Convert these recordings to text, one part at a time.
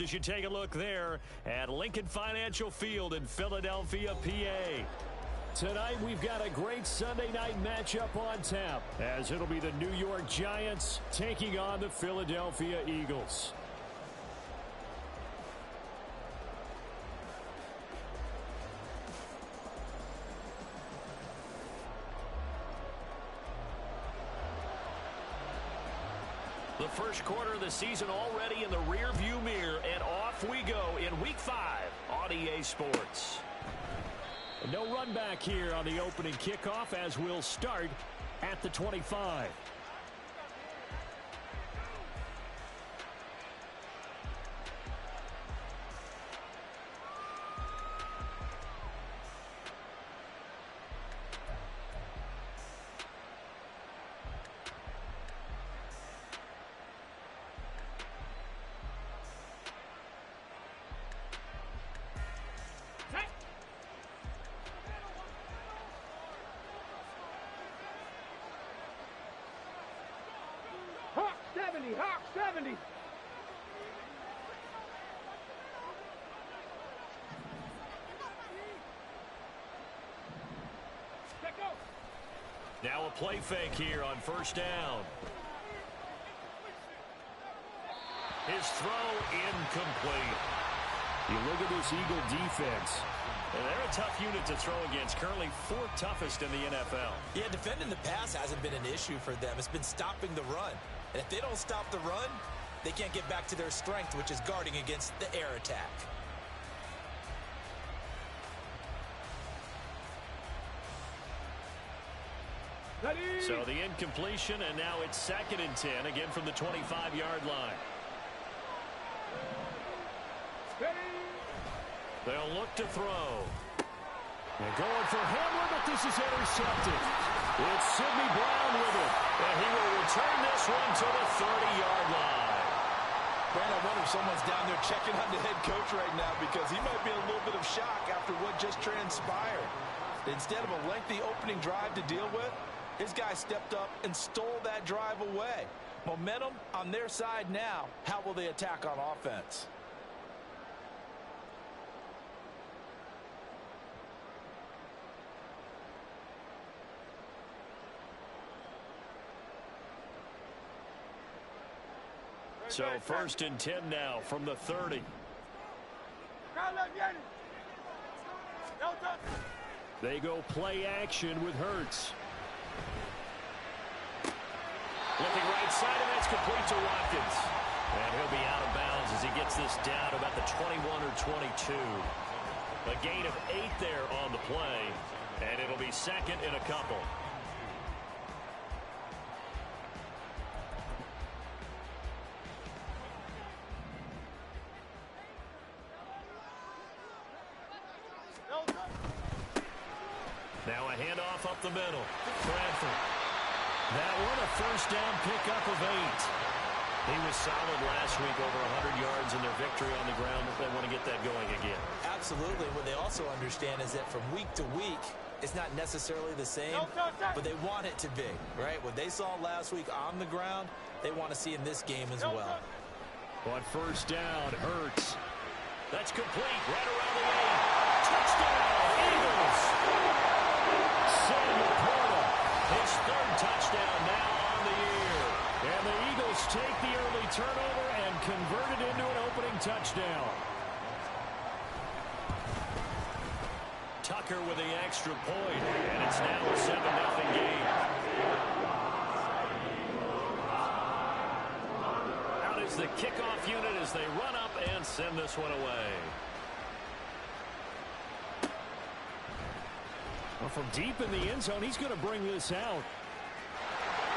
As you take a look there at Lincoln Financial Field in Philadelphia, PA. Tonight we've got a great Sunday night matchup on tap, as it'll be the New York Giants taking on the Philadelphia Eagles. The first quarter of the season already in the rearview mirror, and off we go in Week 5 on EA Sports. No run back here on the opening kickoff, as we'll start at the 25. Hawk 70. Now a play fake here on first down. His throw incomplete. You look at this Eagle defense. They're a tough unit to throw against, currently 4th toughest in the NFL. Yeah, defending the pass hasn't been an issue for them. It's been stopping the run. And if they don't stop the run, they can't get back to their strength, which is guarding against the air attack. So the incompletion, and now it's 2nd and 10, again from the 25-yard line. They'll look to throw. They're going for Hamler, but this is intercepted. It's Sidney Brown with it, and he will return this one to the 30-yard line. Brand, I wonder if someone's down there checking on the head coach right now, because he might be in a little bit of shock after what just transpired. Instead of a lengthy opening drive to deal with, his guy stepped up and stole that drive away. Momentum on their side now. How will they attack on offense? So 1st and 10 now from the 30. They go play action with Hurts. Looking right side, and that's complete to Watkins. And he'll be out of bounds as he gets this down about the 21 or 22. A gain of 8 there on the play, and it'll be 2nd and a couple. Now a handoff up the middle. Bradford. That one a first down pickup of 8. He was solid last week, over 100 yards in their victory on the ground. They want to get that going again. Absolutely. What they also understand is that from week to week, it's not necessarily the same, but they want it to be, right? What they saw last week on the ground, they want to see in this game as well. On first down, Hurts. That's complete. Right around the 8. Touchdown, Eagles. Sam Laporta, his 3rd touchdown now on the year. And the Eagles take the early turnover and convert it into an opening touchdown. Tucker with the extra point, and it's now a 7-0 game. Out is the kickoff unit as they run up and send this one away. Well, from deep in the end zone, he's going to bring this out.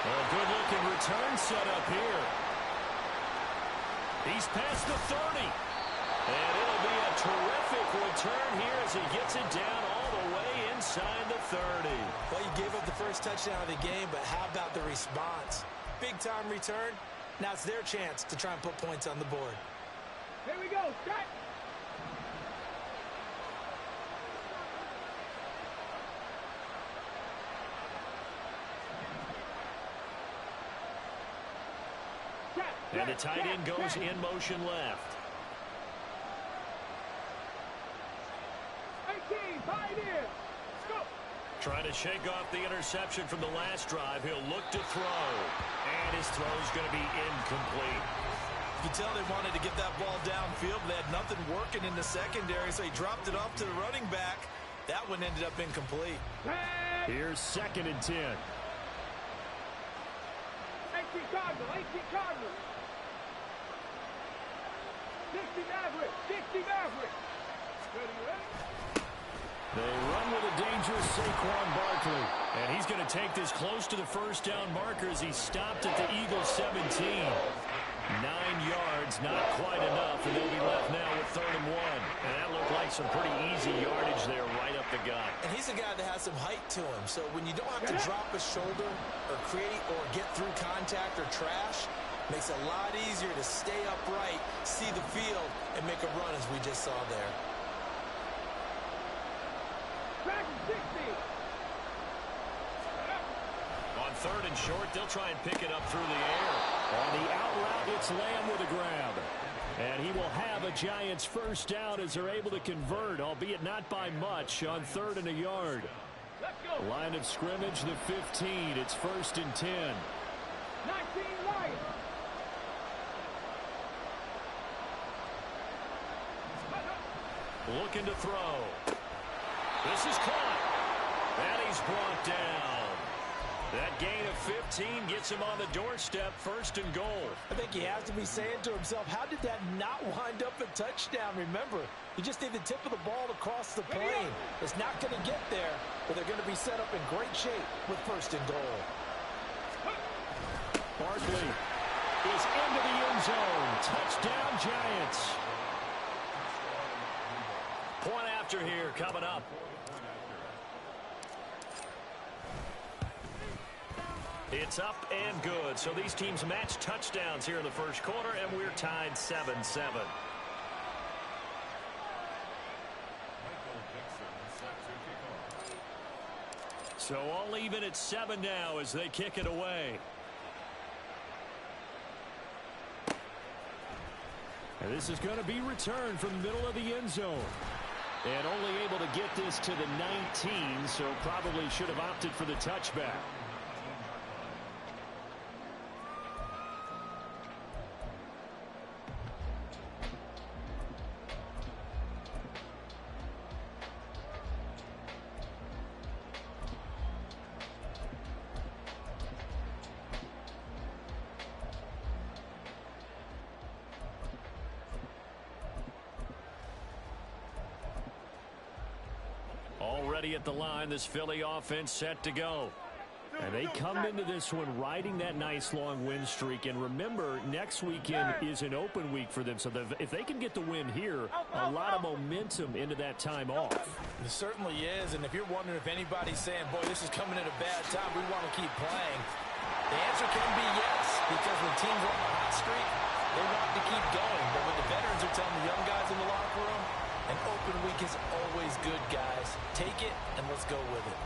A good-looking return set up here. He's past the 30. And it'll be a terrific return here as he gets it down all the way inside the 30. Well, you gave up the first touchdown of the game, but how about the response? Big-time return. Now it's their chance to try and put points on the board. Here we go. Start. And the tight end goes in motion left. Tie it in. Let's go. Trying to shake off the interception from the last drive. He'll look to throw. And his throw's going to be incomplete. You can tell they wanted to get that ball downfield, but they had nothing working in the secondary, so he dropped it off to the running back. That one ended up incomplete. Here's 2nd and 10. 18 Cardinals, 18 Cardinals. 60 Mavericks, 60 Mavericks. Ready, ready? They run with a dangerous Saquon Barkley. And he's going to take this close to the first down marker as he stopped at the Eagles' 17. 9 yards, not quite enough, and they'll be left now with 3rd and 1. And that looked like some pretty easy yardage there right up the gut. And he's a guy that has some height to him, so when you don't have to drop a shoulder or create or get through contact or trash, makes it a lot easier to stay upright, see the field, and make a run as we just saw there. Back to 60. On 3rd and short, they'll try and pick it up through the air. On the out route, it's Lamb with a grab. And he will have a Giants first down as they're able to convert, albeit not by much, on 3rd and a yard. Let's go. Line of scrimmage, the 15. It's 1st and 10. 19 Lions. Looking to throw. This is caught. And he's brought down. That gain of 15 gets him on the doorstep, 1st and goal. I think he has to be saying to himself, how did that not wind up a touchdown? Remember, you just need the tip of the ball to cross the plane. It's not going to get there, but they're going to be set up in great shape with 1st and goal. Barkley is into the end zone. Touchdown, Giants. Point after here coming up. It's up and good. So these teams match touchdowns here in the first quarter, and we're tied 7-7. So all even at 7 now as they kick it away. And this is going to be returned from the middle of the end zone. And only able to get this to the 19, so probably should have opted for the touchback. Already at the line, this Philly offense set to go. And they come into this one riding that nice long win streak. And remember, next weekend is an open week for them. So if they can get the win here, a lot of momentum into that time off. It certainly is. And if you're wondering if anybody's saying, boy, this is coming at a bad time, we want to keep playing, the answer can be yes. Because when teams are on a hot streak, they want to keep going. But when the veterans are telling the young guys in the locker room, an open week is always good, guys. Take it and let's go with it.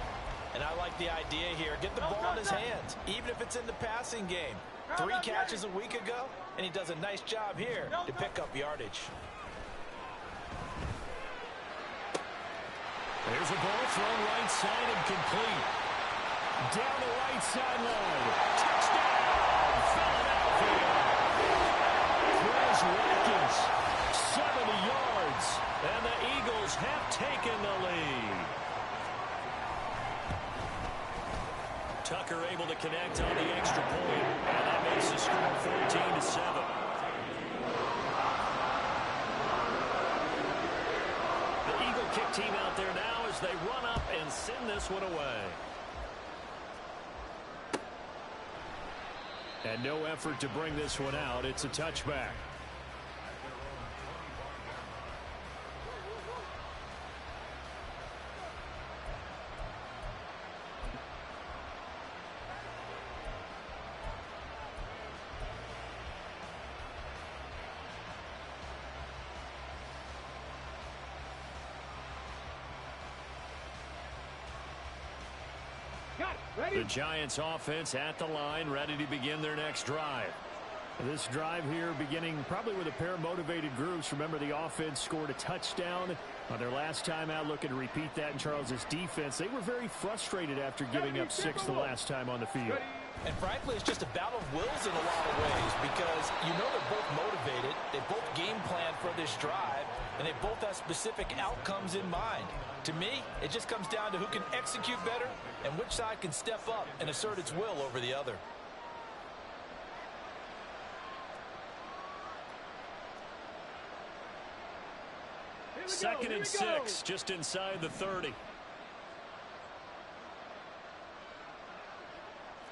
And I like the idea here. Get the ball in his hands, even if it's in the passing game. 3 catches a week ago, and he does a nice job here to pick up yardage. There's a ball thrown right side and complete. Down the right sideline. Touchdown, Philadelphia. Chris Watkins, 70 yards, and the Eagles have taken the lead. Tucker able to connect on the extra point, and that makes the score 14-7. The Eagle kick team out there now as they run up and send this one away. And no effort to bring this one out. It's a touchback. The Giants offense at the line, ready to begin their next drive. This drive here beginning probably with a pair of motivated groups. Remember, the offense scored a touchdown on their last time out, looking to repeat that in Charles's defense. They were very frustrated after giving up 6 the last time on the field. And frankly, it's just a battle of wills in a lot of ways because you know they're both motivated, they both game plan for this drive, and they both have specific outcomes in mind. To me, it just comes down to who can execute better and which side can step up and assert its will over the other. Second and 6, just inside the 30.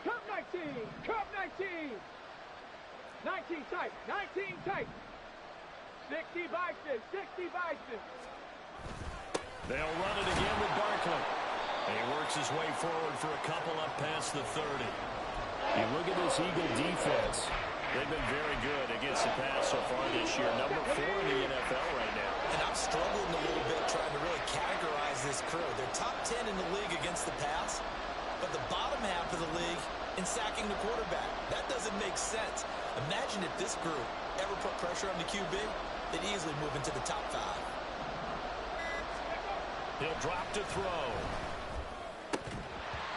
Cup 19, Cup 19. 19 tight, 19 tight. 60 Bison, 60 Bison. They'll run it again with Barkley. And he works his way forward for a couple up past the 30. You look at this Eagle defense. They've been very good against the pass so far this year. Number 4 in the NFL right now. And I'm struggling a little bit trying to really categorize this crew. They're top 10 in the league against the pass, but the bottom half of the league in sacking the quarterback. That doesn't make sense. Imagine if this group ever put pressure on the QB, they'd easily move into the top 5. He'll drop to throw.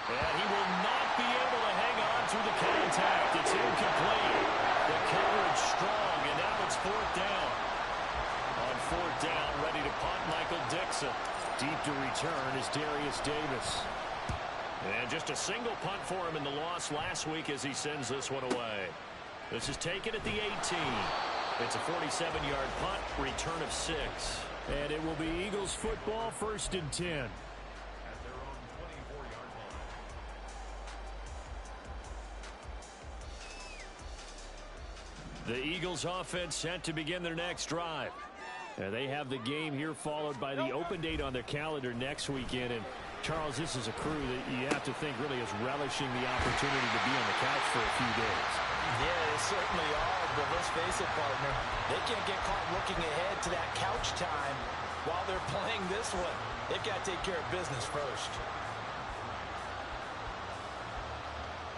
And he will not be able to hang on through the contact. It's incomplete. The coverage strong, and now it's 4th down. On 4th down, ready to punt, Michael Dixon. Deep to return is Darius Davis. And just a single punt for him in the loss last week as he sends this one away. This is taken at the 18. It's a 47-yard punt, return of 6. And it will be Eagles football, 1st and 10. The Eagles offense set to begin their next drive. They have the game here followed by the open date on their calendar next weekend. And Charles, this is a crew that you have to think really is relishing the opportunity to be on the couch for a few days. Yeah, they certainly are, but let's face it, partner. They can't get caught looking ahead to that couch time while they're playing this one. They've got to take care of business first.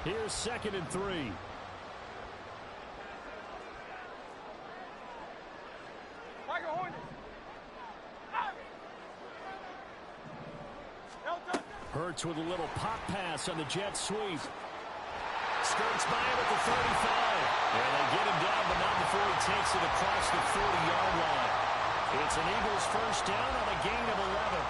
Here's 2nd and 3. Hurts with a little pop pass on the jet sweep. Skirts by him at the 35. And they get him down, but not before he takes it across the 40-yard line. It's an Eagles 1st down on a gain of 11.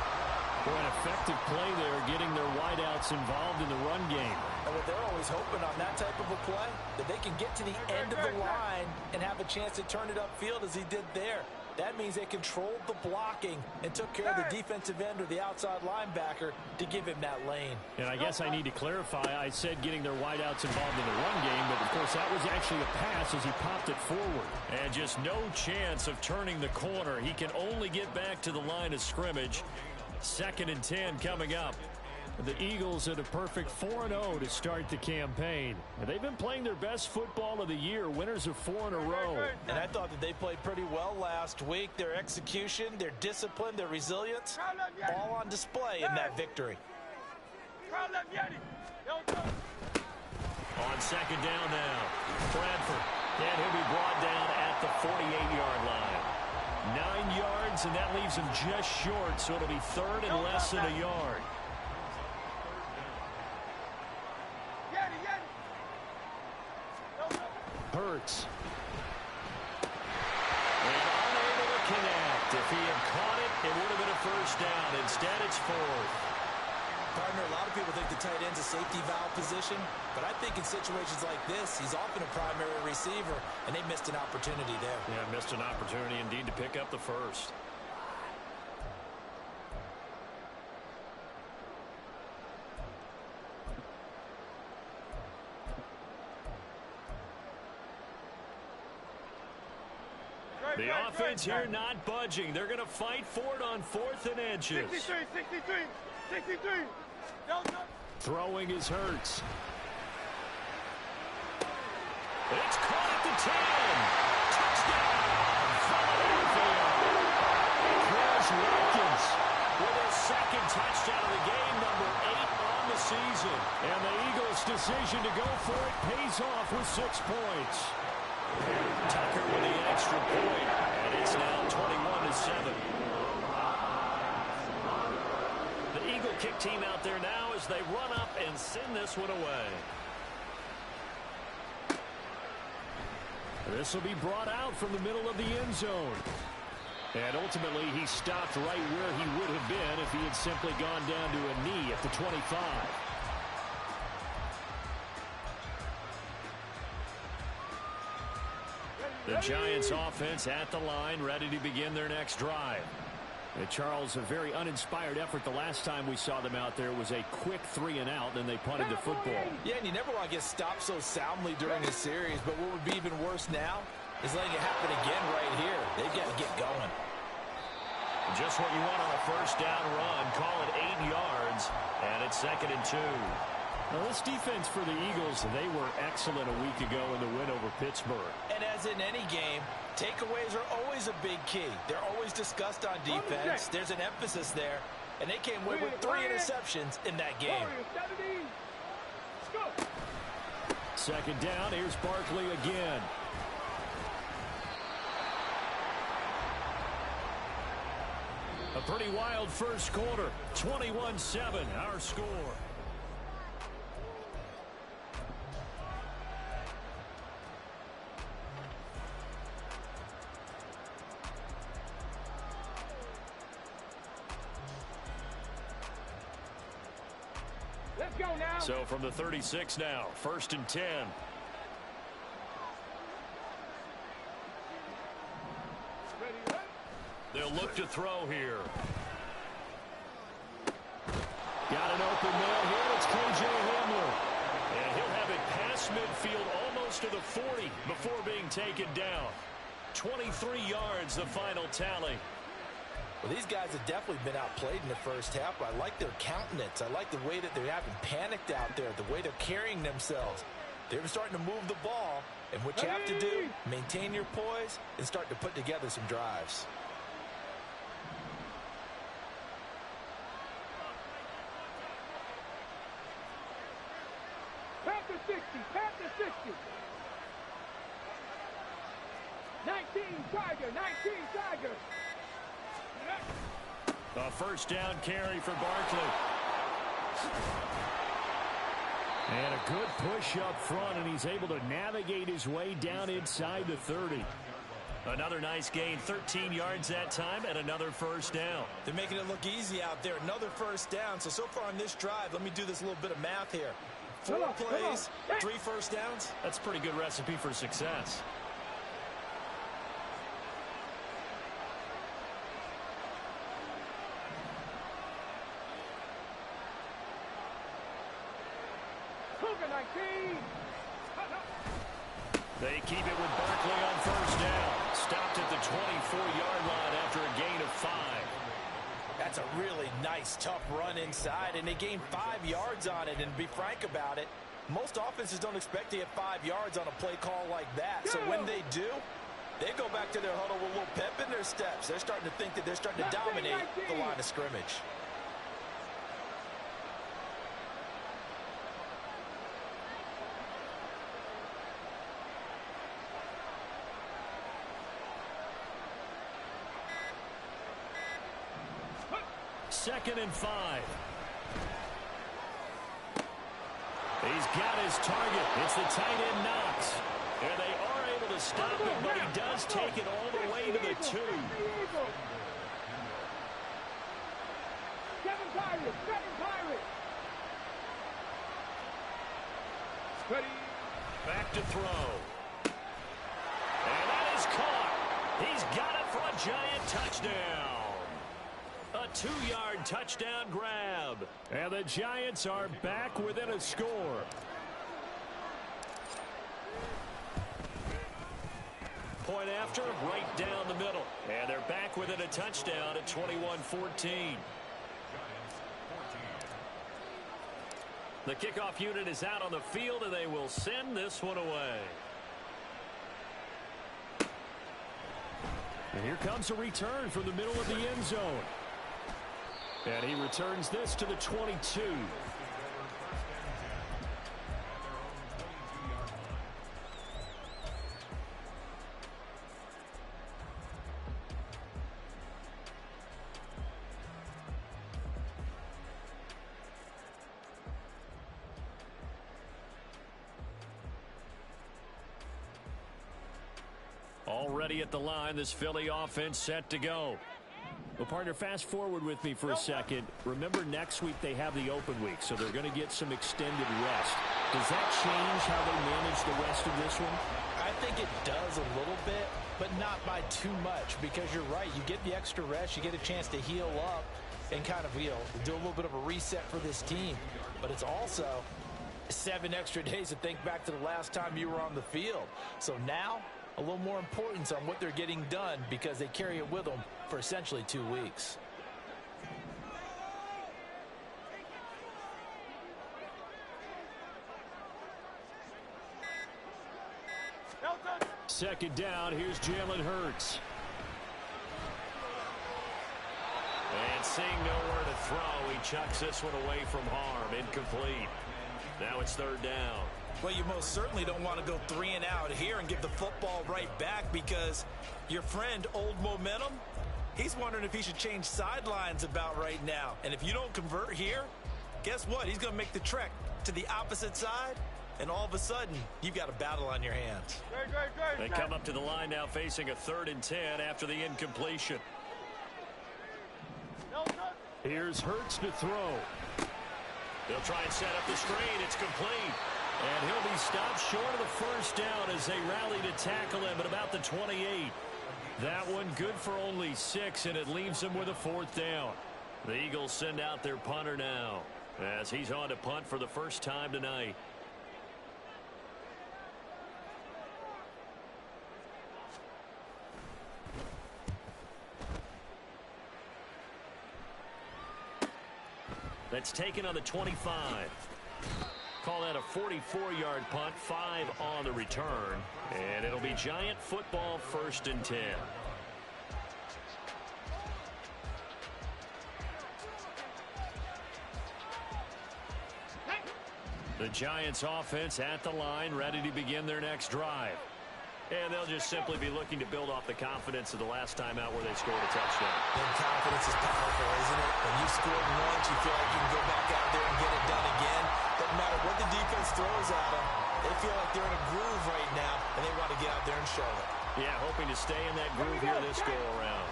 For an effective play there, getting their wideouts involved in the run game. And what they're always hoping on that type of a play, that they can get to the end of the line and have a chance to turn it upfield as he did there. That means they controlled the blocking and took care of the defensive end or the outside linebacker to give him that lane. And I guess I need to clarify, I said getting their wideouts involved in the run game, but of course that was actually a pass as he popped it forward. And just no chance of turning the corner. He can only get back to the line of scrimmage. 2nd and 10 coming up. The Eagles at a perfect 4-0 to start the campaign. And they've been playing their best football of the year, winners of 4 in a row. And I thought that they played pretty well last week. Their execution, their discipline, their resilience, all on display in that victory. On 2nd down now, Bradford. And he'll be brought down at the 48-yard line. 9 yards, and that leaves him just short, so it'll be 3rd and less than a yard. Hurts. And unable to connect. If he had caught it, it would have been a 1st down. Instead, it's 4th. Partner, a lot of people think the tight end's a safety valve position, but I think in situations like this, he's often a primary receiver, and they missed an opportunity there. Yeah, missed an opportunity indeed to pick up the 1st. The offense here not budging. They're going to fight for it on 4th and inches. 63. Throwing is Hurts. It's caught at the 10. Touchdown, Philadelphia. Chris Watkins with his 2nd touchdown of the game, number 8 on the season. And the Eagles' decision to go for it pays off with 6 points. Tucker with the extra point, and it's now 21-7. The Eagle kick team out there now as they run up and send this one away. This will be brought out from the middle of the end zone. And ultimately, he stopped right where he would have been if he had simply gone down to a knee at the 25. The Giants offense at the line, ready to begin their next drive. Charles, a very uninspired effort the last time we saw them out there was a quick 3-and-out, then they punted the football. Yeah, and you never want to get stopped so soundly during a series, but what would be even worse now is letting it happen again right here. They've got to get going. Just what you want on a first down run. Call it 8 yards, and it's 2nd and 2. Now, this defense for the Eagles, they were excellent a week ago in the win over Pittsburgh. And as in any game, takeaways are always a big key. They're always discussed on defense. There's an emphasis there, and they came away with 3 interceptions in that game. 2nd down, here's Barkley again. A pretty wild first quarter. 21-7, our score. Let's go now. So from the 36 now, 1st and 10. They'll look to throw here. Got an open man here. It's K.J. Hamler. And he'll have it past midfield almost to the 40 before being taken down. 23 yards, the final tally. Well, these guys have definitely been outplayed in the first half, but I like their countenance. I like the way that they haven't panicked out there, the way they're carrying themselves. They're starting to move the ball, and what you have to do, maintain your poise and start to put together some drives. Panther 60, Panther 60. 19 Tiger, 19 Tiger. A first down carry for Barkley. And a good push up front, and he's able to navigate his way down inside the 30. Another nice gain, 13 yards that time, and another first down. They're making it look easy out there. Another first down. So far on this drive, let me do this little bit of math here. 4 plays, 3 first downs. That's a pretty good recipe for success. They keep it with Barkley on first down. Stopped at the 24-yard line after a gain of 5. That's a really nice, tough run inside, and they gained 5 yards on it. And to be frank about it, most offenses don't expect to get 5 yards on a play call like that. So when they do, they go back to their huddle with a little pep in their steps. They're starting to think that they're starting to dominate the line of scrimmage. Second and 5. He's got his target. It's the tight end Knox. And they are able to stop him, but he does take it all the way to the 2. 7 Pirates, 7 Pirates. Ready. Back to throw. And that is caught. He's got it for a giant touchdown. A 2-yard touchdown grab. And the Giants are back within a score. Point after, right down the middle. And they're back within a touchdown at 21-14. The kickoff unit is out on the field, and they will send this one away. And here comes a return from the middle of the end zone. And he returns this to the 22. ready at the line. This Philly offense set to go. Well, partner, fast forward with me for a second. Remember, next week they have the open week, so they're going to get some extended rest. Does that change how they manage the rest of this one? I think it does a little bit, but not by too much, because you're right. You get the extra rest. You get a chance to heal up and kind of, do a little bit of a reset for this team. But it's also 7 extra days to think back to the last time you were on the field. So now, a little more importance on what they're getting done because they carry it with them for essentially 2 weeks. Second down, here's Jalen Hurts. And seeing nowhere to throw, he chucks this one away from harm. Incomplete. Now it's third down. Well, you most certainly don't want to go 3 and out here and give the football right back because your friend, Old Momentum, he's wondering if he should change sidelines about right now. And if you don't convert here, guess what? He's going to make the trek to the opposite side, and all of a sudden, you've got a battle on your hands. They come up to the line now facing a 3rd and 10 after the incompletion. Here's Hurts to throw. They'll try and set up the screen. It's complete. And he'll be stopped short of the first down as they rally to tackle him at about the 28. That one good for only 6, and it leaves them with a 4th down. The Eagles send out their punter now as he's on to punt for the first time tonight. That's taken on the 25. Call that a 44-yard punt, 5 on the return. And it'll be Giant football, 1st and 10. The Giants offense at the line, ready to begin their next drive. And they'll just simply be looking to build off the confidence of the last time out where they scored a touchdown. And confidence is powerful, isn't it? When you scored once, you feel like you can go back out there and get it done again. Doesn't matter what the defense throws at them. They feel like they're in a groove right now, and they want to get out there and show it. Yeah, hoping to stay in that groove here this go-around.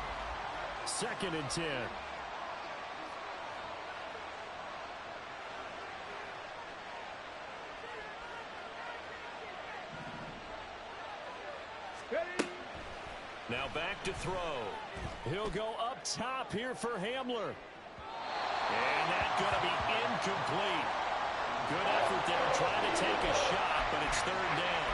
2nd and 10. Now back to throw. He'll go up top here for Hamler. And that's going to be incomplete. Good effort there trying to take a shot, but it's 3rd down.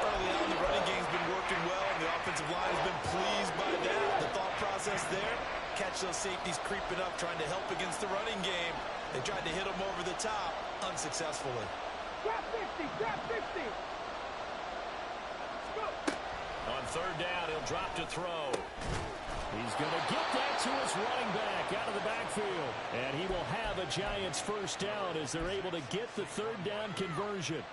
Early on, the running game's been working well, and the offensive line has been pleased by that. The thought process there, catch those safeties creeping up, trying to help against the running game. They tried to hit them over the top, unsuccessfully. Drop 50, drop 50. On 3rd down, he'll drop to throw. He's going to get that to his running back out of the backfield. And he will have a Giants 1st down as they're able to get the 3rd down conversion.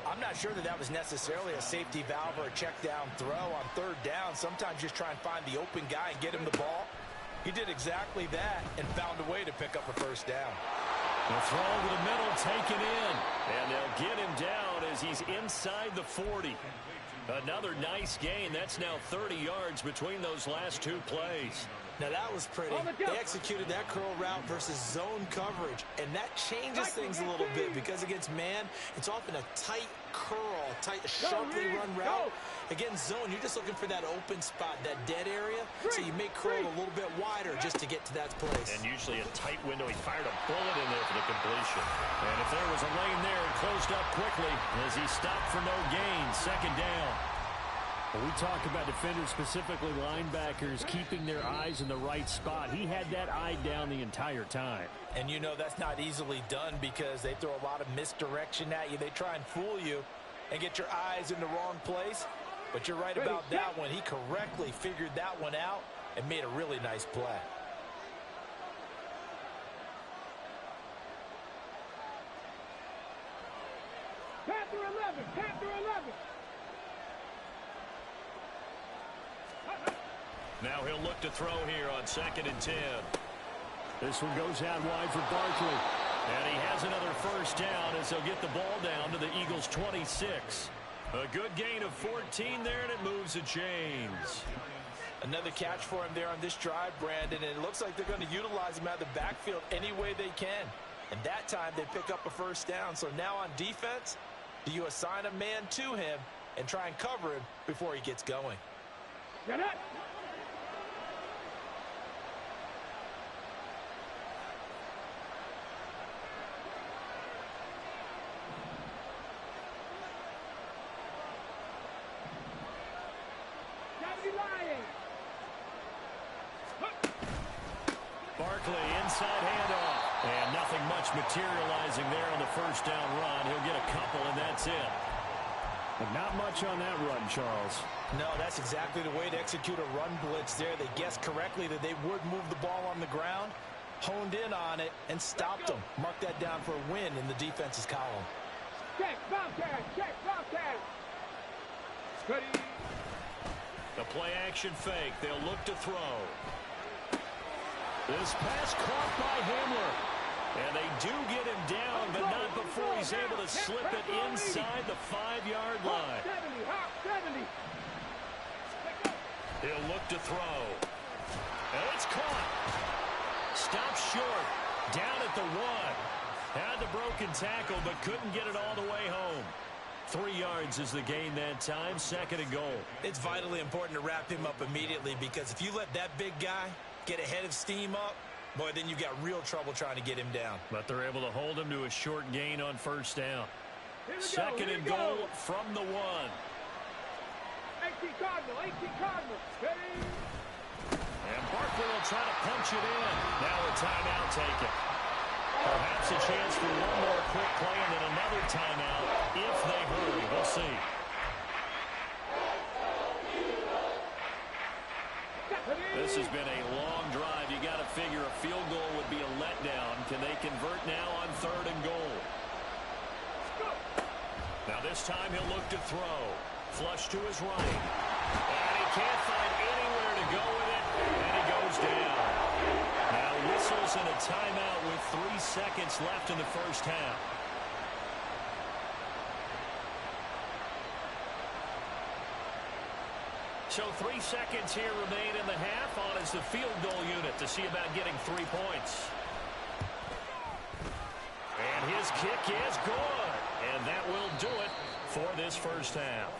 I'm not sure that was necessarily a safety valve or a check down throw on 3rd down. Sometimes just try and find the open guy and get him the ball. He did exactly that and found a way to pick up a 1st down. The throw to the middle taken in. And they'll get him down as he's inside the 40. Another nice gain. That's now 30 yards between those last 2 plays. Now that was pretty. They executed that curl route versus zone coverage, and that changes things a little bit because against man, it's often a tight curl, sharply run route. Against zone, you're just looking for that open spot, that dead area, so you may curl a little bit wider just to get to that place. And usually a tight window. He fired a bullet in there for the completion. And if there was a lane there, it closed up quickly as he stopped for no gain. 2nd down. We talk about defenders, specifically linebackers, keeping their eyes in the right spot. He had that eye down the entire time. And you know that's not easily done because they throw a lot of misdirection at you. They try and fool you and get your eyes in the wrong place. But you're right about that one. He correctly figured that one out and made a really nice play. Panther 11, Panther 11. Now he'll look to throw here on 2nd and 10. This one goes out wide for Barkley. And he has another 1st down as they'll get the ball down to the Eagles' 26. A good gain of 14 there, and it moves the chains. Another catch for him there on this drive, Brandon, and it looks like they're going to utilize him out of the backfield any way they can. And that time they pick up a first down. So now on defense, do you assign a man to him and try and cover him before he gets going? Get it! Barkley, inside handoff. And nothing much materializing there on the first down run. He'll get a couple, and that's it. But not much on that run, Charles. No, that's exactly the way to execute a run blitz there. They guessed correctly that they would move the ball on the ground, honed in on it, and stopped them. Mark that down for a win in the defense's column. Check, Bobcat, check, Bobcat. Ready. The play action fake. They'll look to throw. This pass caught by Hamler. And they do get him down, but not before he's able to slip it inside the 5-yard line. 70. He'll look to throw. And it's caught. Stopped short. Down at the 1. Had the broken tackle, but couldn't get it all the way home. 3 yards is the gain that time. 2nd and goal. It's vitally important to wrap him up immediately, because if you let that big guy get ahead of steam up, boy, then you've got real trouble trying to get him down. But they're able to hold him to a short gain on first down. 2nd and goal from the 1. 18 Cardinal. Ready. And Barkley will try to punch it in. Now a timeout taken. Perhaps a chance for one more quick play and then another timeout if they hurry. We'll see. This has been a long drive. You got to figure a field goal would be a letdown. Can they convert now on 3rd and goal? Now this time he'll look to throw. Flush to his right. And he can't find anywhere to go with it. And he goes down. Now whistles and a timeout with 3 seconds left in the first half. So 3 seconds here remain in the half. On is the field goal unit to see about getting 3 points. And his kick is good. And that will do it for this first half.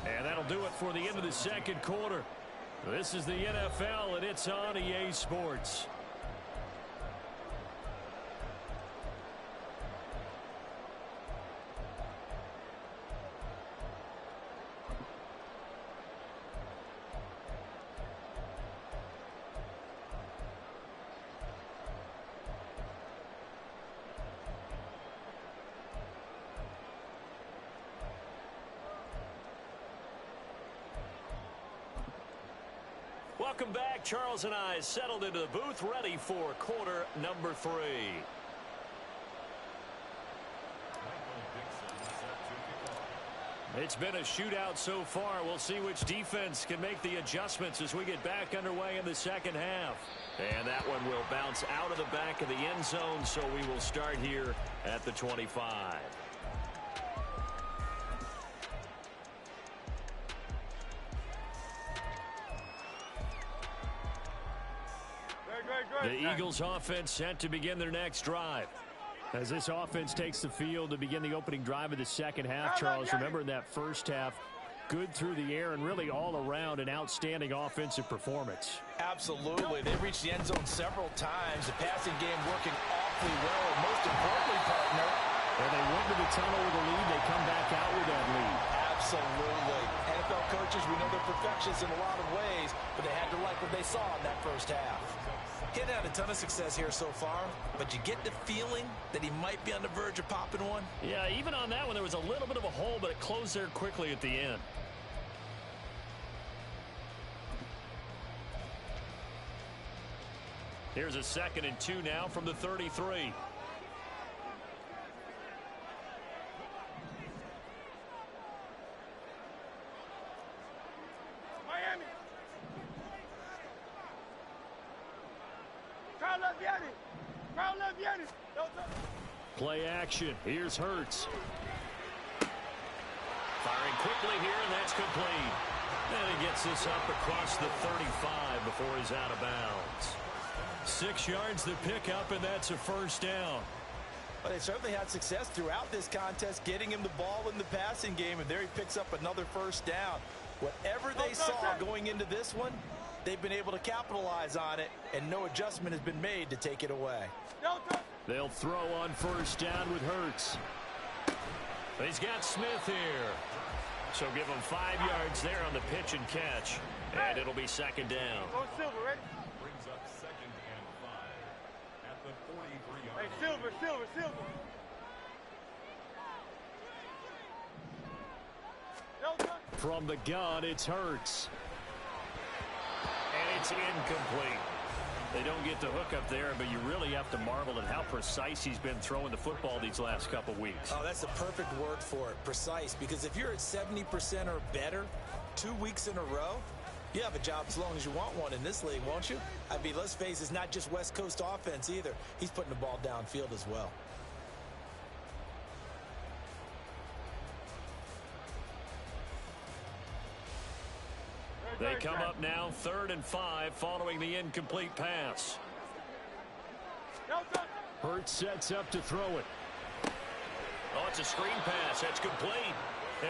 And that'll do it for the end of the 2nd quarter. This is the NFL, and it's on EA Sports. Welcome back. Charles and I settled into the booth, ready for quarter number 3. It's been a shootout so far. We'll see which defense can make the adjustments as we get back underway in the 2nd half. And that one will bounce out of the back of the end zone, so we will start here at the 25. The Eagles offense set to begin their next drive. As this offense takes the field to begin the opening drive of the 2nd half, Charles, remember in that first half, good through the air and really all around an outstanding offensive performance. Absolutely. They reached the end zone several times. The passing game working awfully well. And most importantly, partner, when they went to the tunnel with a lead, they come back out with that lead. Absolutely. NFL coaches, we know they're perfectionists in a lot of ways, but they had to like what they saw in that first half. He's had a ton of success here so far, but you get the feeling that he might be on the verge of popping one. Yeah, even on that one, there was a little bit of a hole, but it closed there quickly at the end. Here's a 2nd and 2 now from the 33. Miami. Carla Vianney. Play action. Here's Hurts. Firing quickly here, and that's complete. And he gets this up across the 35 before he's out of bounds. 6 yards to pick up, and that's a first down. But they certainly had success throughout this contest, getting him the ball in the passing game, and there he picks up another first down. Whatever they saw going into this one, they've been able to capitalize on it, and no adjustment has been made to take it away. They'll throw on first down with Hurts. He's got Smith here. So give him 5 yards there on the pitch and catch, and it'll be second down. Silver, ready? Brings up 2nd and 5 at the 43-yard. Hey, Silver. From the gun, it's Hurts. And it's incomplete. They don't get the hook up there, but you really have to marvel at how precise he's been throwing the football these last couple weeks. Oh, that's the perfect word for it, precise. Because if you're at 70% or better 2 weeks in a row, you have a job as long as you want one in this league, won't you? I mean, let's face it, it's not just West Coast offense either. He's putting the ball downfield as well. They come up now 3rd and 5 following the incomplete pass. Hurts sets up to throw it. Oh, it's a screen pass. That's complete.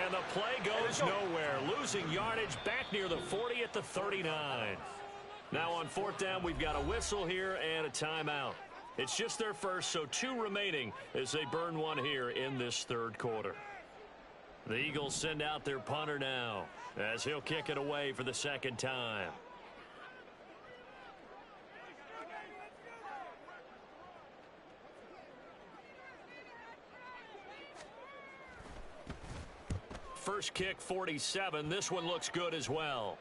And the play goes nowhere. Losing yardage back near the 40 at the 39. Now on 4th down, we've got a whistle here and a timeout. It's just their first, so 2 remaining as they burn one here in this 3rd quarter. The Eagles send out their punter now as he'll kick it away for the 2nd time. First kick, 47. This one looks good as well.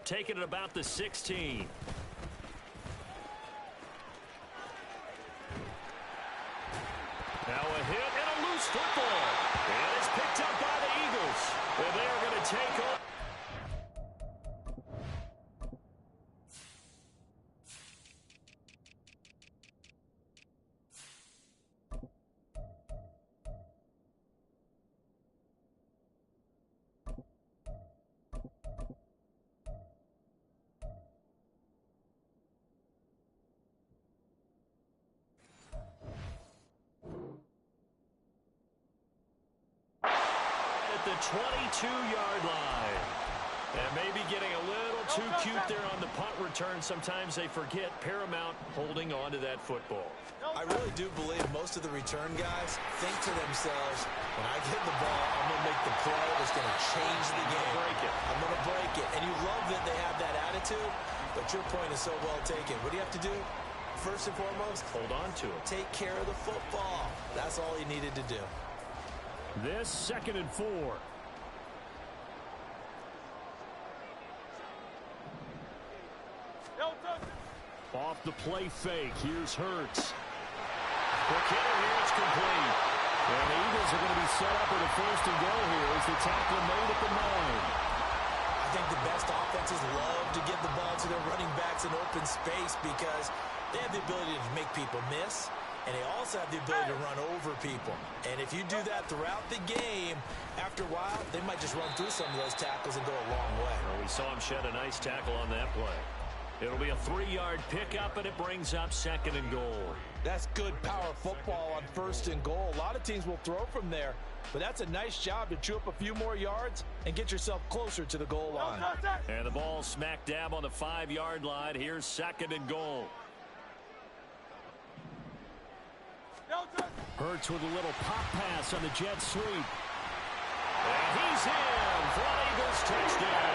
Taking it about the 16. Now a hit and a loose football. And it's picked up by the Eagles. And they are going to take off. The 22-yard line. And maybe getting a little too cute there on the punt return. Sometimes they forget paramount holding on to that football. I really do believe most of the return guys think to themselves, when I get the ball, I'm going to make the play that's going to change the game. I'm going to break it. And you love that they have that attitude, but your point is so well taken. What do you have to do? First and foremost, hold on to it. Take care of the football. That's all he needed to do. This 2nd and 4. Off the play fake. Here's Hurts. Quick hitter here. It's complete. And the Eagles are going to be set up with a 1st and goal here as the tackle made at the 9. I think the best offenses love to give the ball to their running backs in open space because they have the ability to make people miss. And they also have the ability to run over people. And if you do that throughout the game, after a while, they might just run through some of those tackles and go a long way. Well, we saw him shed a nice tackle on that play. It'll be a 3-yard pickup, and it brings up 2nd and goal. That's good power football on 1st and goal. A lot of teams will throw from there, but that's a nice job to chew up a few more yards and get yourself closer to the goal line. And the ball smack dab on the 5-yard line. Here's 2nd and goal. Hurts with a little pop pass on the jet sweep. And he's in for an Eagles touchdown.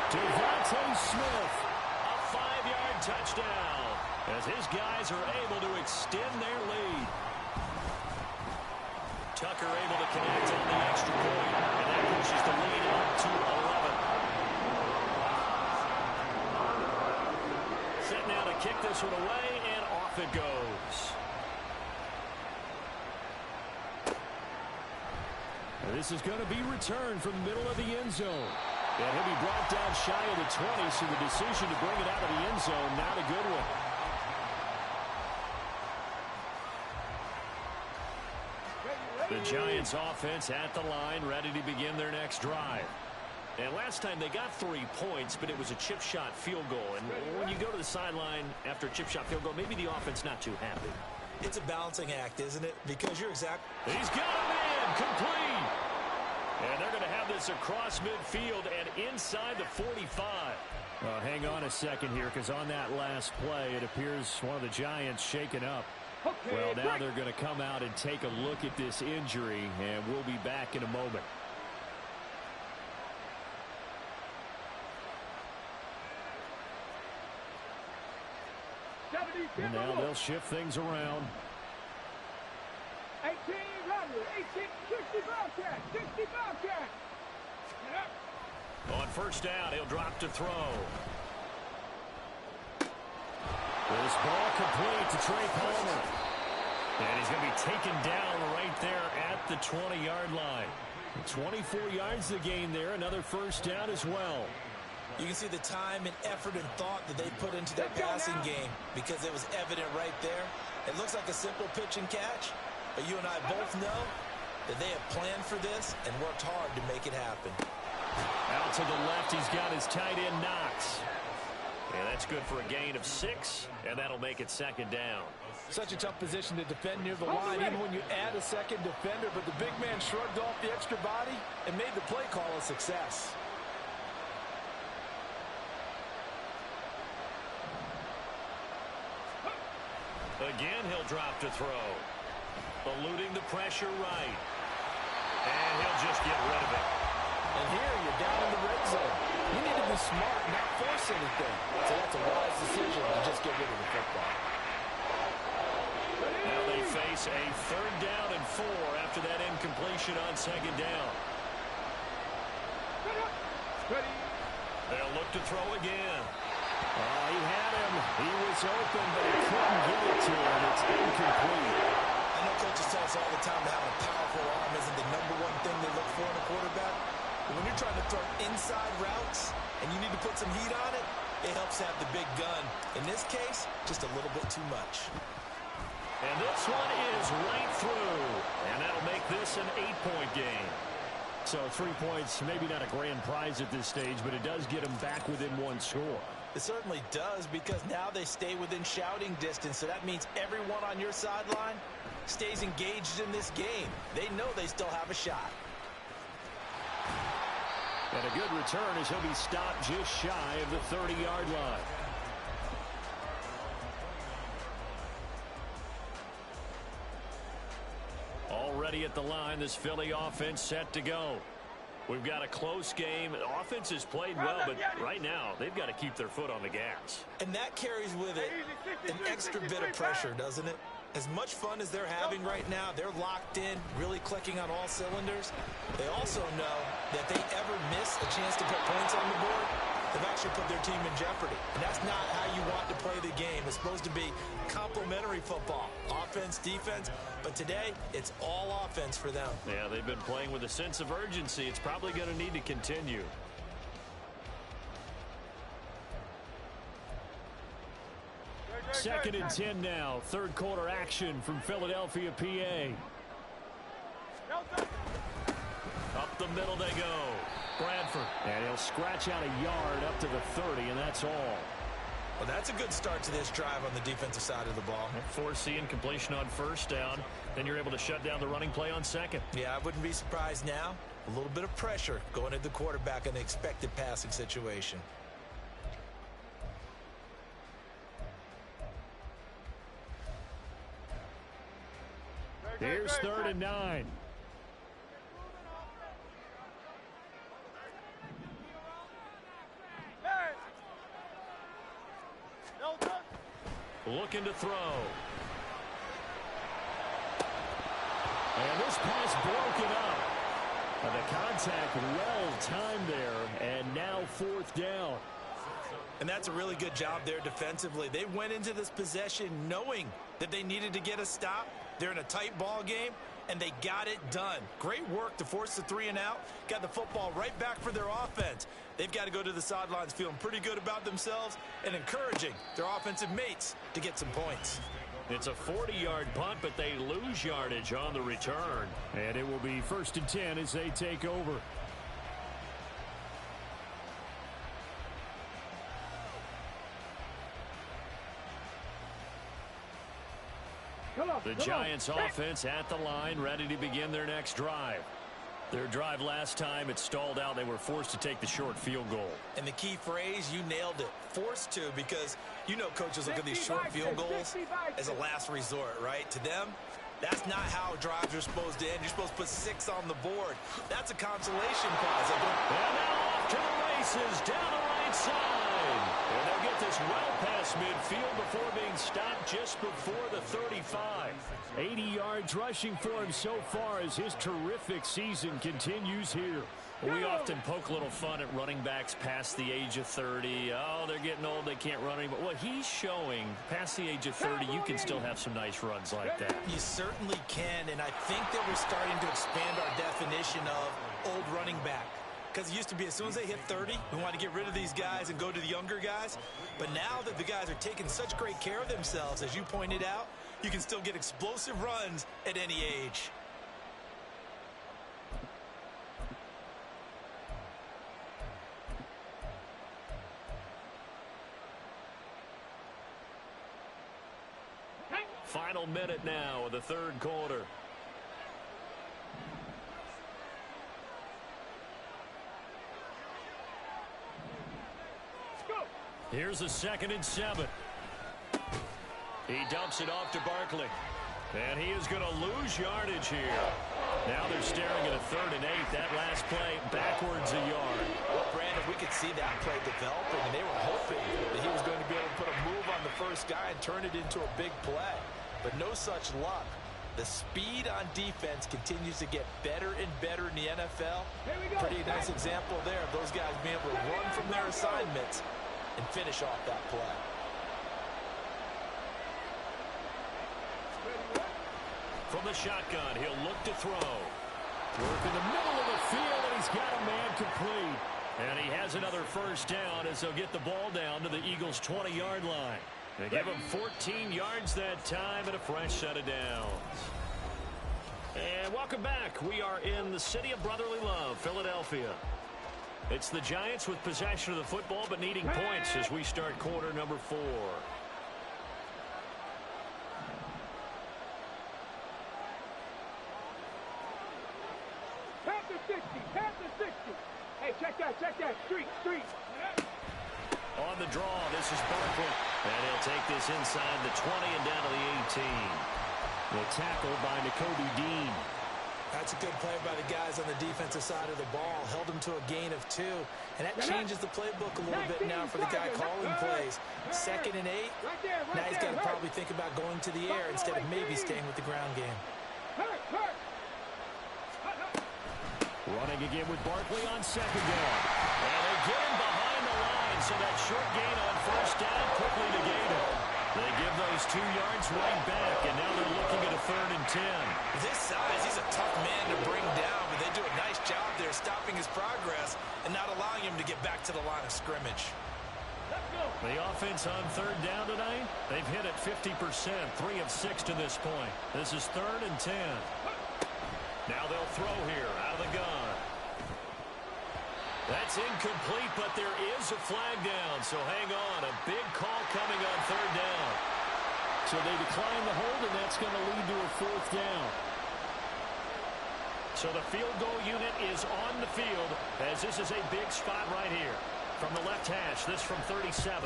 Ttt24 Smith, a 5-yard touchdown as his guys are able to extend their lead. Tucker able to connect on the extra point, and that pushes the lead up to 11. Set now to kick this one away, and off it goes. This is going to be returned from the middle of the end zone. And he'll be brought down shy of the 20, so the decision to bring it out of the end zone, not a good one. The Giants offense at the line, ready to begin their next drive. And last time they got 3 points, but it was a chip shot field goal. And when you go to the sideline after a chip shot field goal, maybe the offense not too happy. It's a balancing act, isn't it? Because you're exact. He's got him in, complete. And they're going to have this across midfield and inside the 45. Hang on a second here, because on that last play, it appears one of the Giants shaken up. Okay, Well, now they're going to come out and take a look at this injury, and we'll be back in a moment. And now they'll shift things around. 18 Robert, 18, 60 Bobcat, 60 Bobcat. On first down, he'll drop to throw. This ball complete to Trey Palmer. And he's going to be taken down right there at the 20-yard line. 24 yards to gain there, another first down as well. You can see the time and effort and thought that they put into their passing game because it was evident right there. It looks like a simple pitch and catch, but you and I both know that they have planned for this and worked hard to make it happen. Out to the left, he's got his tight end Knox. And that's good for a gain of 6, and that'll make it second down. Such a tough position to defend near the line, even when you add a second defender, but the big man shrugged off the extra body and made the play call a success. Again, he'll drop to throw. Eluding the pressure right. And he'll just get rid of it. And here, you're down in the red zone. You need to be smart, not force anything. So that's a wise decision to just get rid of the football. Now they face a third down and 4 after that incompletion on second down. They'll look to throw again. Oh, he had him. He was open, but he couldn't get it to him. It's incomplete. I know coaches tell us all the time that having a powerful arm isn't the #1 thing they look for in a quarterback. But when you're trying to throw inside routes and you need to put some heat on it, it helps have the big gun. In this case, just a little bit too much. And this one is right through. And that'll make this an 8-point game. So 3 points, maybe not a grand prize at this stage, but it does get them back within 1 score. It certainly does, because now they stay within shouting distance. So that means everyone on your sideline stays engaged in this game. They know they still have a shot. And a good return as he'll be stopped just shy of the 30-yard line. Already at the line, this Philly offense set to go. We've got a close game. The offense has played well, but right now they've got to keep their foot on the gas. And that carries with it an extra bit of pressure, doesn't it? As much fun as they're having right now, they're locked in, really clicking on all cylinders. They also know that if they ever miss a chance to put points on the board, they've actually put their team in jeopardy. And that's not how you want to play the game. It's supposed to be complementary football, offense, defense. But today, it's all offense for them. Yeah, they've been playing with a sense of urgency. It's probably going to need to continue. Second and 10 now. Third quarter action from Philadelphia, PA. Up the middle they go. Bradford. And he'll scratch out a yard up to the 30, and that's all. Well, that's a good start to this drive on the defensive side of the ball. Forcing incompletion on first down. Then you're able to shut down the running play on second. Yeah, I wouldn't be surprised now. A little bit of pressure going at the quarterback in the expected passing situation. Here's 3rd and 9. Looking to throw. And this pass broken up. And the contact well timed there. And now 4th down. And that's a really good job there defensively. They went into this possession knowing that they needed to get a stop. They're in a tight ball game, and they got it done. Great work to force the 3 and out. Got the football right back for their offense. They've got to go to the sidelines feeling pretty good about themselves and encouraging their offensive mates to get some points. It's a 40-yard punt, but they lose yardage on the return. And it will be 1st and 10 as they take over. The Giants offense at the line, ready to begin their next drive. Their drive last time, it stalled out. They were forced to take the short field goal. And the key phrase, you nailed it. Forced to, because you know coaches look at these short field goals as a last resort, right? To them, that's not how drives are supposed to end. You're supposed to put 6 on the board. That's a consolation prize. And now off to the races down the right side. And they'll get this well past midfield before being stopped just before the 35. 80 yards rushing for him so far as his terrific season continues here. We often poke a little fun at running backs past the age of 30. Oh, they're getting old, they can't run anymore. Well, he's showing past the age of 30, you can still have some nice runs like that. You certainly can, and I think that we're starting to expand our definition of old running back. Because it used to be as soon as they hit 30, we want to get rid of these guys and go to the younger guys. But now that the guys are taking such great care of themselves, as you pointed out, you can still get explosive runs at any age. Final minute now of the third quarter. Here's a 2nd and 7. He dumps it off to Barkley. And he is going to lose yardage here. Now they're staring at a 3rd and 8. That last play backwards a yard. Well, Brandon, we could see that play developing, and they were hoping that he was going to be able to put a move on the first guy and turn it into a big play. But no such luck. The speed on defense continues to get better and better in the NFL. Pretty nice example there of those guys being able to run from their assignments and finish off that play. From the shotgun, he'll look to throw. Work in the middle of the field, and he's got a man complete. And he has another first down as they'll get the ball down to the Eagles' 20-yard line. They give him 14 yards that time and a fresh set of downs. And welcome back. We are in the city of brotherly love, Philadelphia. It's the Giants with possession of the football but needing points as we start quarter number 4. Panther 60, Panther 60. Hey, check that, street. On the draw, this is Barkley. And he'll take this inside the 20 and down to the 18. The tackle by Nakobe Dean. That's a good play by the guys on the defensive side of the ball. Held them to a gain of 2. And that changes the playbook a little bit now for the guy calling plays. 2nd and 8. Now he's got to probably think about going to the air instead of maybe staying with the ground game. Running again with Barkley on 2nd down. And they get him behind the line, so that short gain on 1st down quickly negated. They give those 2 yards right back, and now they're looking at a 3rd and 10. This size, he's a tough man to bring down, but they do a nice job there stopping his progress and not allowing him to get back to the line of scrimmage. The offense on 3rd down tonight, they've hit it 50%, 3 of 6 to this point. This is 3rd and 10. Now they'll throw here out of the gun. That's incomplete, but there is a flag down, so hang on. A big call coming on 3rd down. So they decline the hold, and that's going to lead to a 4th down. So the field goal unit is on the field as this is a big spot right here. From the left hash, this from 37.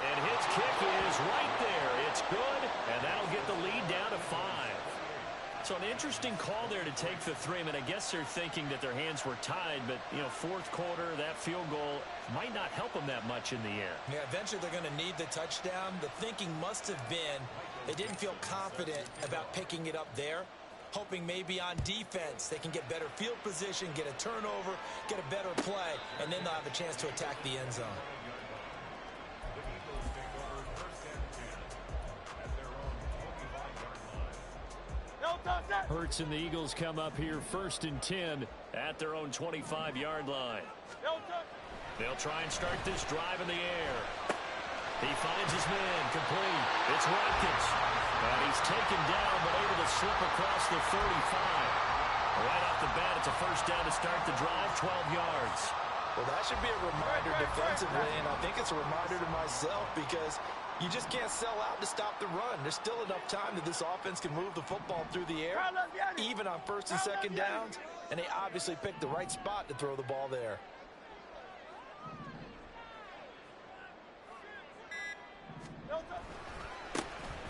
And his kick is right there. It's good, and that'll get the lead down to 5. So an interesting call there to take the 3. I mean, I guess they're thinking that their hands were tied, but, you know, 4th quarter, that field goal might not help them that much in the end. Yeah, eventually they're going to need the touchdown. The thinking must have been they didn't feel confident about picking it up there, hoping maybe on defense they can get better field position, get a turnover, get a better play, and then they'll have a chance to attack the end zone. Hurts and the Eagles come up here 1st and 10 at their own 25-yard line. They'll try and start this drive in the air. He finds his man, complete. It's Watkins. And he's taken down, but able to slip across the 35. Right off the bat, it's a first down to start the drive, 12 yards. Well, that should be a reminder defensively, and I think it's a reminder to myself because you just can't sell out to stop the run. There's still enough time that this offense can move the football through the air, even on first and second downs, and they obviously picked the right spot to throw the ball there.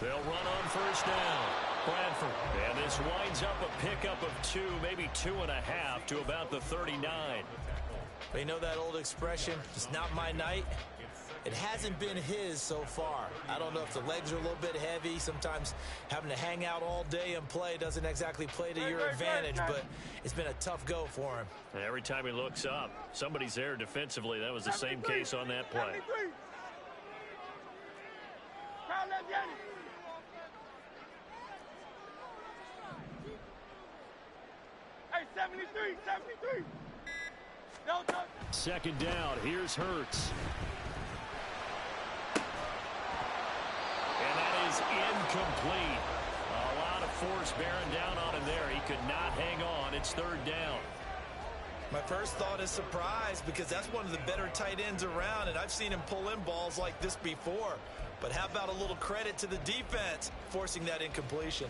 They'll run on first down. Bradford. And this winds up a pickup of 2, maybe 2.5 to about the 39. But you know that old expression, it's not my night? It hasn't been his so far. I don't know if the legs are a little bit heavy. Sometimes having to hang out all day and play doesn't exactly play to your advantage, but it's been a tough go for him. And every time he looks up, somebody's there defensively. That was the same case on that play. Hey, 73. Second down. Here's Hurts. And that is incomplete. A lot of force bearing down on him there. He could not hang on. It's third down. My first thought is surprise because that's one of the better tight ends around, and I've seen him pull in balls like this before. But how about a little credit to the defense forcing that incompletion?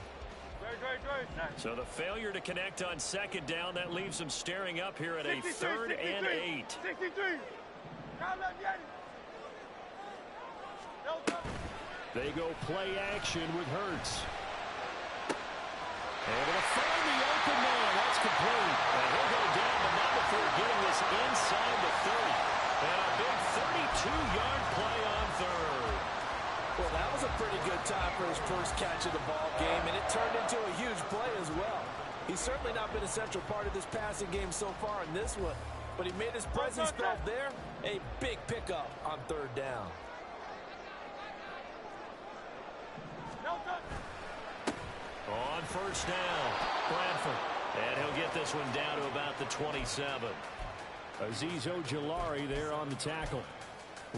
So the failure to connect on second down, that leaves them staring up here at a 3rd and 8. 63. They go play action with Hurts. Able to find the open man. That's complete. And he'll go down, but not before getting this inside the 30. And a big 32-yard play on third. Well, that was a pretty good time for his first catch of the ball game, and it turned into a huge play as well. He's certainly not been a central part of this passing game so far in this one, but he made his presence felt there. A big pickup on third down. On first down, Bradford. And he'll get this one down to about the 27. Azeez Ojulari there on the tackle.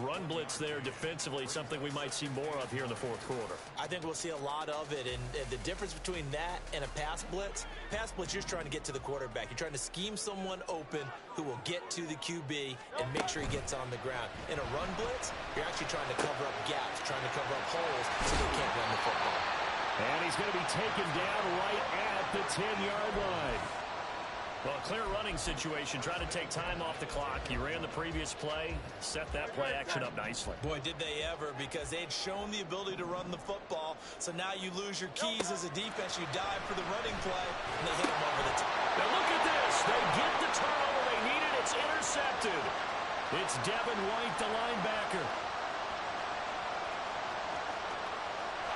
Run blitz there defensively, something we might see more of here in the fourth quarter. I think we'll see a lot of it, and the difference between that and a pass blitz, you're just trying to get to the quarterback. You're trying to scheme someone open who will get to the QB and make sure he gets on the ground. In a run blitz, you're actually trying to cover up gaps, trying to cover up holes so they can't run the football. And he's going to be taken down right at the 10-yard line. Well, clear running situation, trying to take time off the clock. He ran the previous play, set that play action up nicely. Boy, did they ever, because they'd shown the ability to run the football. So now you lose your keys as a defense. You dive for the running play, and they hit him over the top. Now look at this. They get the turnover they needed. It's intercepted. It's Devin White, the linebacker.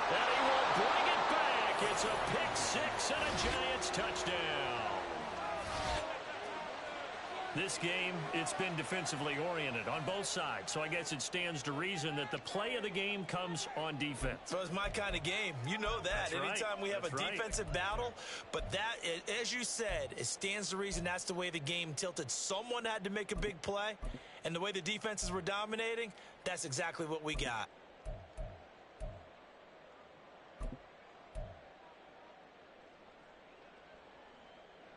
And he will bring it back. It's a pick six and a Giants touchdown. This game, it's been defensively oriented on both sides, so I guess it stands to reason that the play of the game comes on defense. So it's my kind of game. You know that. That's right. Anytime we have a defensive battle, but that, as you said, it stands to reason that's the way the game tilted. Someone had to make a big play, and the way the defenses were dominating, that's exactly what we got.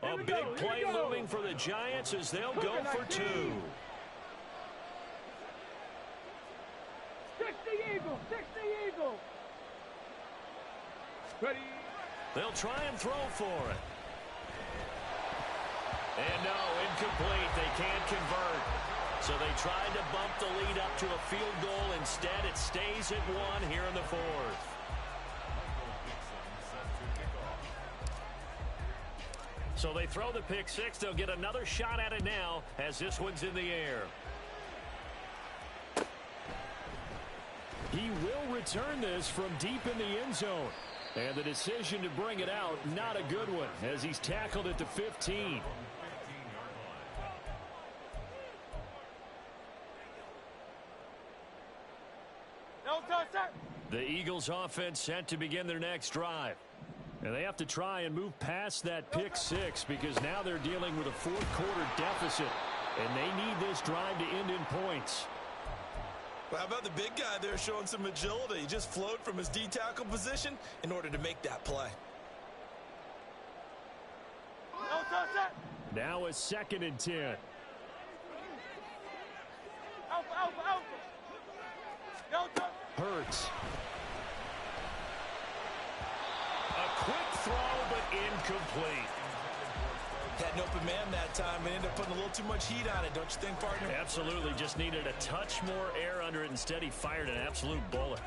A big play looming for the Giants as they'll go for 2. 60 Eagles. Ready. They'll try and throw for it. And no, incomplete. They can't convert. So they tried to bump the lead up to a field goal. Instead, it stays at 1 here in the fourth. So they throw the pick six. They'll get another shot at it now as this one's in the air. He will return this from deep in the end zone. And the decision to bring it out, not a good one, as he's tackled at the 15. The Eagles offense set to begin their next drive. And they have to try and move past that pick six because now they're dealing with a fourth quarter deficit. And they need this drive to end in points. Well, how about the big guy there showing some agility? He just flowed from his D-tackle position in order to make that play. Now a 2nd and 10. Hurts. A quick throw, but incomplete. Had an open man that time and ended up putting a little too much heat on it, don't you think, partner? Absolutely. Just needed a touch more air under it. Instead, he fired an absolute bullet.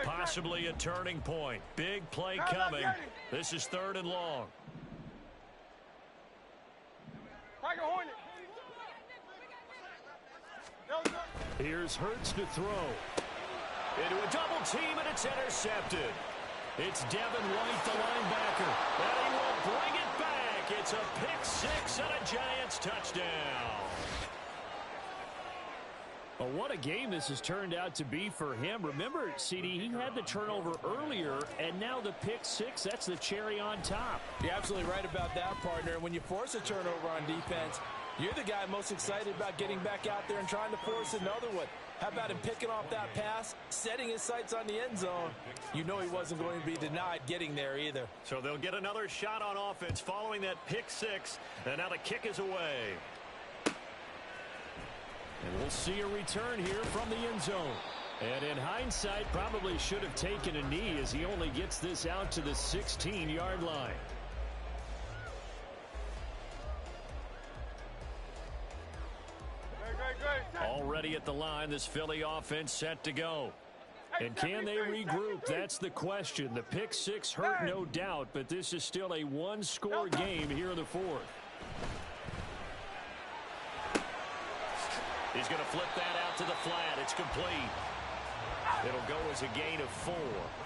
Possibly a turning point. Big play coming. This is 3rd and long. Here's Hurts to throw. Into a double team, and it's intercepted. It's Devin White, the linebacker, and he will bring it back. It's a pick 6 and a Giants touchdown. Well, what a game this has turned out to be for him. Remember, CD, he had the turnover earlier, and now the pick 6, that's the cherry on top. You're absolutely right about that, partner. When you force a turnover on defense, you're the guy most excited about getting back out there and trying to force another one. How about him picking off that pass, setting his sights on the end zone? You know he wasn't going to be denied getting there either. So they'll get another shot on offense following that pick 6, and now the kick is away. And we'll see a return here from the end zone. And in hindsight, probably should have taken a knee as he only gets this out to the 16-yard line. Already at the line, this Philly offense set to go. And can they regroup? That's the question. The pick 6 hurt, no doubt, but this is still a one-score game here in the 4th. He's going to flip that out to the flat. It's complete. It'll go as a gain of 4,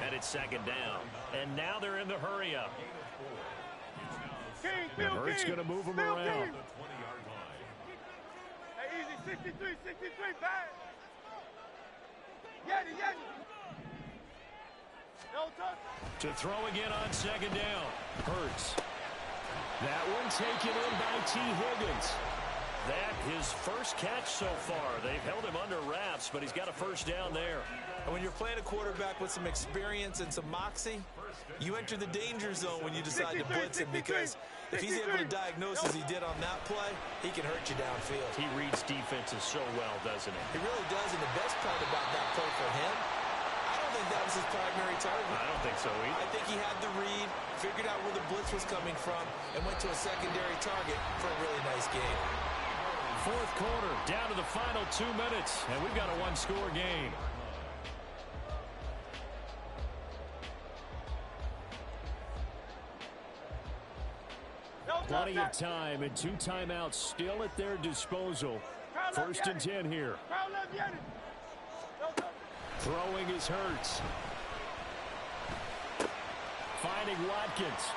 and it's 2nd down. And now they're in the hurry-up. And Hurts going to move him around. Hey, easy, 63, back. Get it. No touch. To throw again on 2nd down. Hurts. That one taken in by T. Higgins. That his first catch so far. They've held him under wraps, but he's got a 1st down there. And when you're playing a quarterback with some experience and some moxie, you enter the danger zone when you decide to blitz him, because if he's able to diagnose as he did on that play, he can hurt you downfield. He reads defenses so well, doesn't he? He really does, and the best part about that play for him, I don't think that was his primary target. I don't think so either. I think he had the read, figured out where the blitz was coming from, and went to a secondary target for a really nice game. 4th quarter, down to the final 2 minutes, and we've got a one-score game. Plenty of time and 2 timeouts still at their disposal. 1st and 10 here. Throwing is Hurts. Finding Watkins.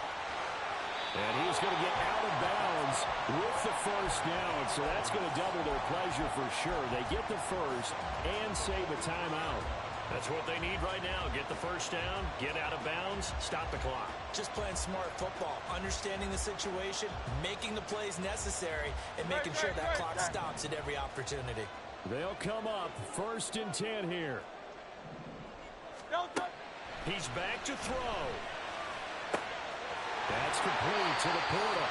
And he's going to get out of bounds with the 1st down. So that's going to double their pleasure for sure. They get the 1st and save a timeout. That's what they need right now. Get the 1st down, get out of bounds, stop the clock. Just playing smart football, understanding the situation, making the plays necessary, and making sure that clock stops at every opportunity. They'll come up 1st and 10 here. He's back to throw. That's complete to the portal.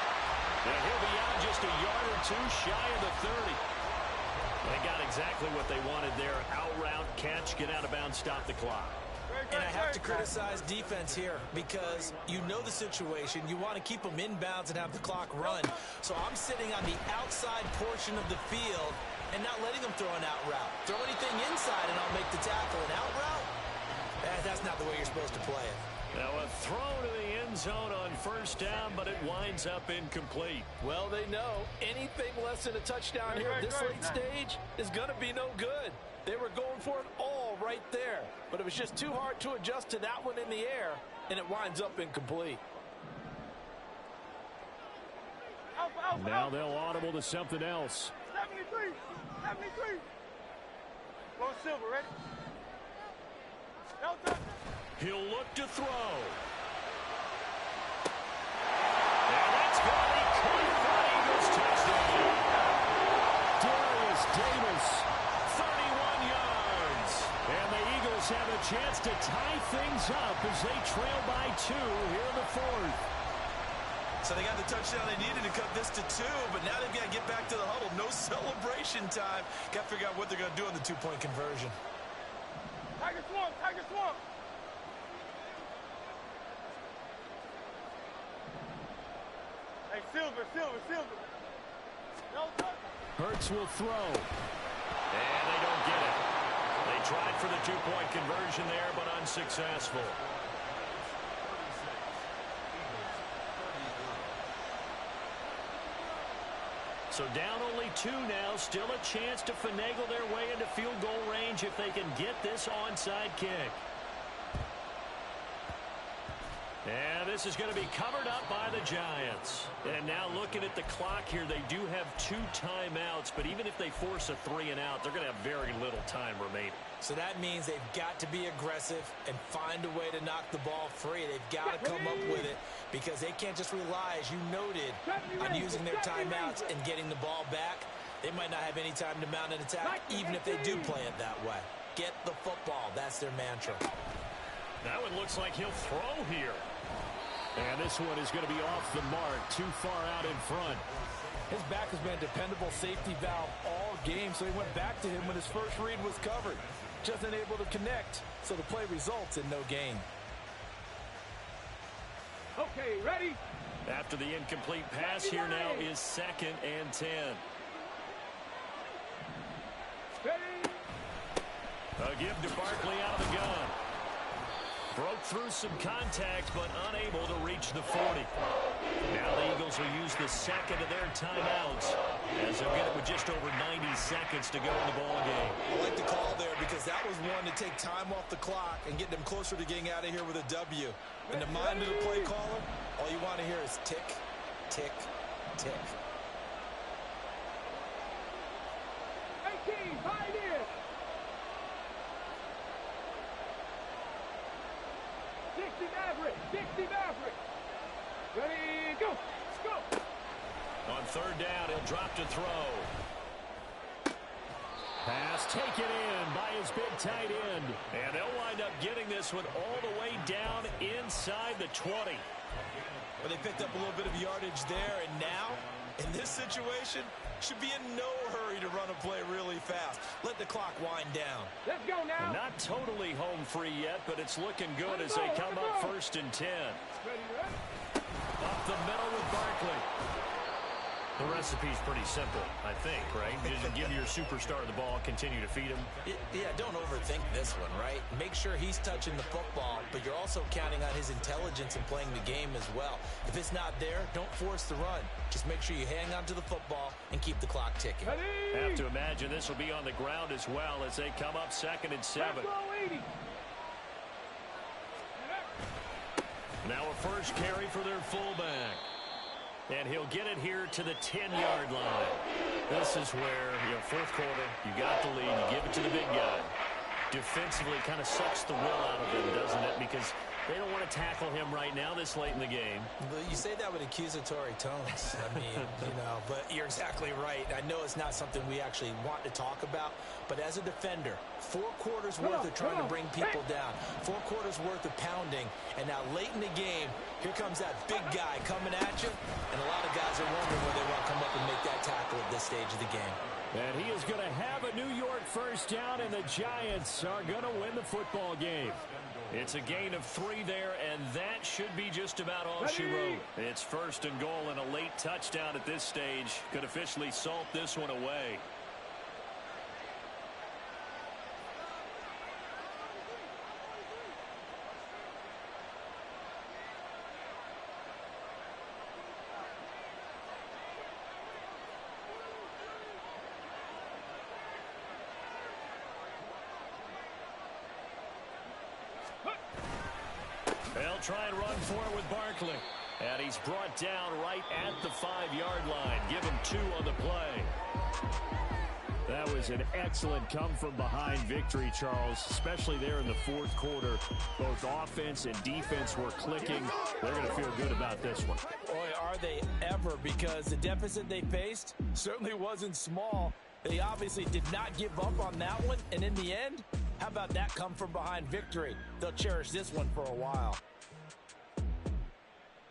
And he'll be out just a yard or 2 shy of the 30. They got exactly what they wanted there. Out route, catch, get out of bounds, stop the clock. And I have to criticize defense here because you know the situation. You want to keep them inbounds and have the clock run. So I'm sitting on the outside portion of the field and not letting them throw an out route. Throw anything inside and I'll make the tackle. An out route? That's not the way you're supposed to play it. Now a throw to the end zone on 1st down, but it winds up incomplete. Well, they know anything less than a touchdown here at this late stage is going to be no good. They were going for it all right there, but it was just too hard to adjust to that one in the air, and it winds up incomplete. Now they'll audible to something else. 73. Go Silver, ready? He'll look to throw. And chance to tie things up as they trail by 2 here in the 4th. So they got the touchdown they needed to cut this to 2, but now they've got to get back to the huddle. No celebration time. Got to figure out what they're going to do on the 2-point conversion. Tiger swamp, Tiger swamp. Hey, Silver. No touch. Hurts will throw. And they don't get it. They tried for the 2-point conversion there, but unsuccessful. So down only 2 now. Still a chance to finagle their way into field goal range if they can get this onside kick. And this is going to be covered up by the Giants. And now looking at the clock here, they do have 2 timeouts, but even if they force a 3-and-out, they're going to have very little time remaining. So that means they've got to be aggressive and find a way to knock the ball free. They've got to come up with it because they can't just rely, as you noted, on using their timeouts and getting the ball back. They might not have any time to mount an attack, even if they do play it that way. Get the football. That's their mantra. That one looks like he'll throw here. And this one is going to be off the mark, too far out in front. His back has been a dependable safety valve all game, so he went back to him when his first read was covered. Just unable to connect, so the play results in no gain. Okay, ready? After the incomplete pass, here now is 2nd and 10. Ready? A give to Barkley out of the gun. Broke through some contact, but unable to reach the 40. Now the Eagles will use the 2nd of their timeouts as they'll get it with just over 90 seconds to go in the ball game. I like the call there because that was one to take time off the clock and get them closer to getting out of here with a W. In the mind of the play caller, all you want to hear is tick, tick, tick. 18, hide in. 60 Maverick. Ready, go. On 3rd down, he'll drop to throw. Pass taken in by his big tight end. And they'll wind up getting this one all the way down inside the 20. But they picked up a little bit of yardage there, and now, in this situation, should be in no hurry to run a play really fast. Let the clock wind down. Let's go now. And not totally home free yet, but it's looking good as they come up 1st and 10. Ready. Up the middle with Barkley. The recipe's pretty simple, I think, right? Just give your superstar the ball, continue to feed him. Yeah, don't overthink this one, right? Make sure he's touching the football, but you're also counting on his intelligence in playing the game as well. If it's not there, don't force the run. Just make sure you hang on to the football and keep the clock ticking. Ready. Have to imagine this will be on the ground as well as they come up 2nd and 7. Let's go, 80. Now a first carry for their fullback. And he'll get it here to the 10-yard line. This is where, 4th quarter, you got the lead, you give it to the big guy. Defensively kind of sucks the will out of him, doesn't it? Because they don't want to tackle him right now this late in the game. But you say that with accusatory tones. I mean, but you're exactly right. I know it's not something we actually want to talk about, but as a defender, 4 quarters worth of trying to bring people down, 4 quarters worth of pounding, and now late in the game, here comes that big guy coming at you, and a lot of guys are wondering whether they want to come up and make that tackle at this stage of the game. And he is going to have a New York first down, and the Giants are going to win the football game. It's a gain of 3 there, and that should be just about all she wrote. It's 1st and goal, and a late touchdown at this stage could officially salt this one away. They'll try and run for it with Barkley. And he's brought down right at the 5-yard line. Give him 2 on the play. That was an excellent come-from-behind victory, Charles, especially there in the 4th quarter. Both offense and defense were clicking. They're going to feel good about this one. Boy, are they ever, because the deficit they faced certainly wasn't small. They obviously did not give up on that one, and in the end, How about that come from behind victory? They'll cherish this one for a while.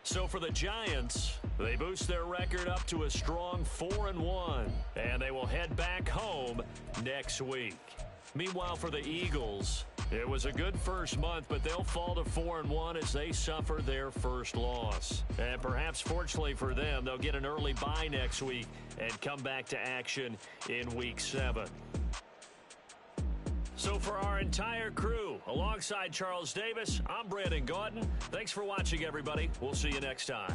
So for the Giants, they boost their record up to a strong 4-1, and they will head back home next week. Meanwhile, for the Eagles, it was a good first month, but they'll fall to 4-1 as they suffer their first loss. And perhaps fortunately for them, they'll get an early bye next week and come back to action in Week 7. So for our entire crew, alongside Charles Davis, I'm Brandon Gaudin. Thanks for watching, everybody. We'll see you next time.